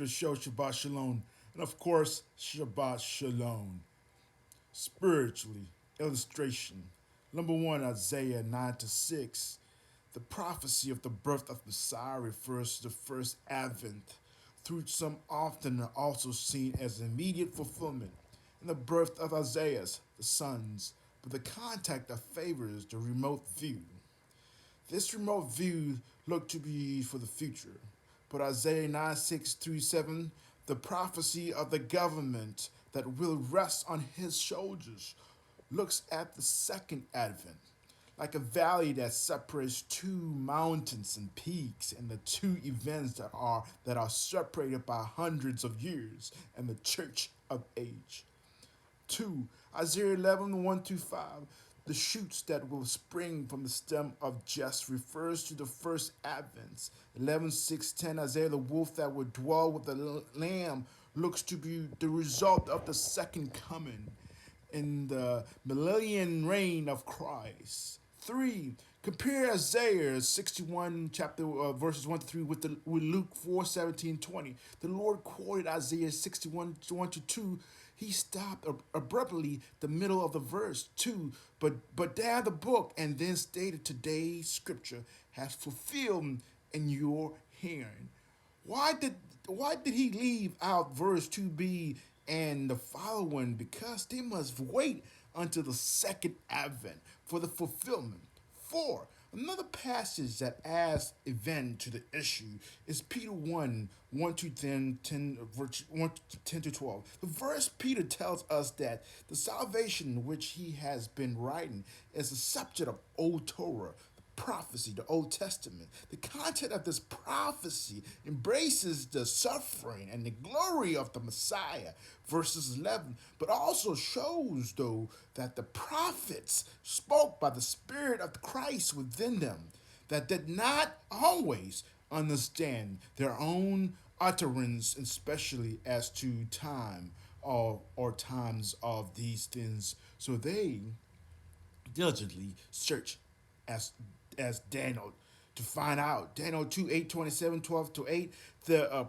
the show Shabbat Shalom. And of course, Shabbat Shalom. Spiritually, illustration. Number one, Isaiah 9 to 6. The prophecy of the birth of Messiah refers to the first advent, through some often also seen as immediate fulfillment in the birth of Isaiah's, the sons, but the contact of favors the remote view. This remote view looked to be for the future, but Isaiah 9 6 through 7, the prophecy of the government that will rest on his shoulders, looks at the second advent, like a valley that separates two mountains and peaks, and the two events that are separated by hundreds of years, and the church of age. 2. Isaiah 11 1 through 5. The shoots that will spring from the stem of Jess refers to the first advents. 11 6 10. Isaiah, the wolf that will dwell with the lamb, looks to be the result of the second coming in the millennial reign of Christ. 3. Compare Isaiah 61 chapter verses 1 to 3 with Luke 4 17 20. The Lord quoted Isaiah 61 1 to 2. He stopped abruptly the middle of the verse 2, but down the book, and then stated today's scripture has fulfilled in your hearing. Why did why did he leave out verse 2b and the following? Because they must wait until the second advent for the fulfillment. 4. Another passage that adds event to the issue is Peter 1 1 to 10, 1 to 10 to 12. The verse Peter tells us that the salvation which he has been writing is the subject of Old Torah, prophecy, the Old Testament. The content of this prophecy embraces the suffering and the glory of the Messiah, verses 11, but also shows, though, that the prophets spoke by the Spirit of Christ within them, that did not always understand their own utterance, especially as to time or times of these things. So they diligently search as Daniel to find out. Daniel 2 8 27 12 to 8. The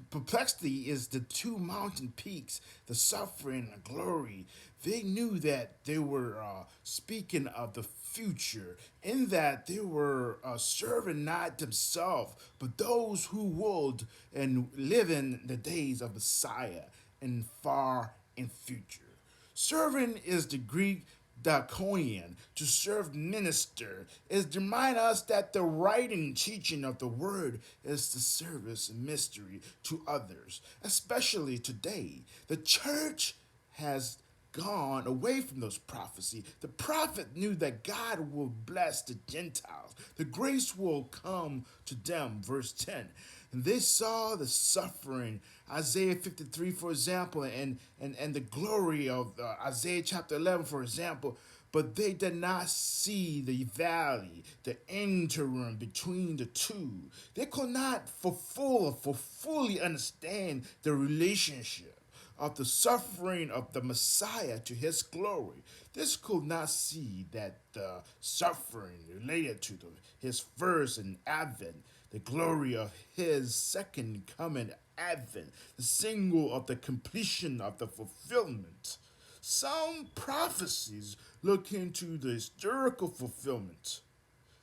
perplexity is the two mountain peaks, the suffering and the glory. They knew that they were speaking of the future, in that they were serving not themselves, but those who would and live in the days of Messiah and far in future. Serving is the Greek diakonian, to serve minister, is to remind us that the writing and teaching of the word is the service and mystery to others, especially today. The church has gone away from those prophecy. The prophet knew that God will bless the Gentiles. The grace will come to them, verse 10. And they saw the suffering, Isaiah 53, for example, and the glory of Isaiah chapter 11, for example, but they did not see the valley, the interim between the two. They could not fully understand the relationship of the suffering of the Messiah to his glory. This could not see that the suffering related to his first and advent, the glory of his second coming advent, the single of the completion of the fulfillment. Some prophecies look into the historical fulfillment.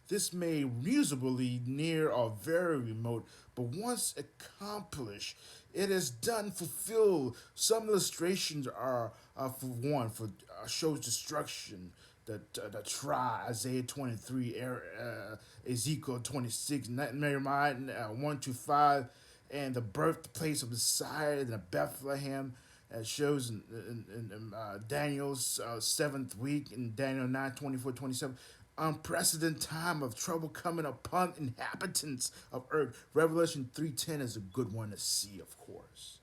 This may reasonably near or very remote, but once accomplished, it is done fulfilled. Some illustrations are for one for shows destruction. The try Isaiah 23, Ezekiel 26, Nehemiah 1 to 5, and the birthplace of Messiah in Bethlehem. It shows in Daniel's seventh week in Daniel 9 24 27. Unprecedented time of trouble coming upon inhabitants of earth. Revelation 3:10 is a good one to see, of course.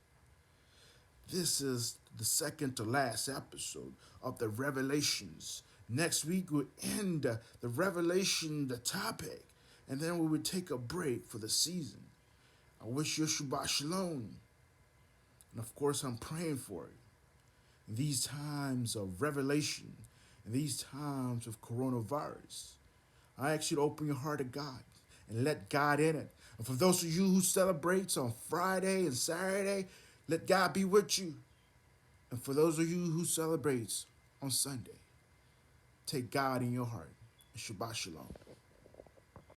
This is the second to last episode of the Revelations. Next week we'll end the Revelation, the topic, and then we will take a break for the season. I wish you Shabbat Shalom. And of course, I'm praying for you. In these times of revelation, in these times of coronavirus, I ask you to open your heart to God and let God in it. And for those of you who celebrates on Friday and Saturday, let God be with you. And for those of you who celebrates on Sunday, take God in your heart. And Shabbat Shalom.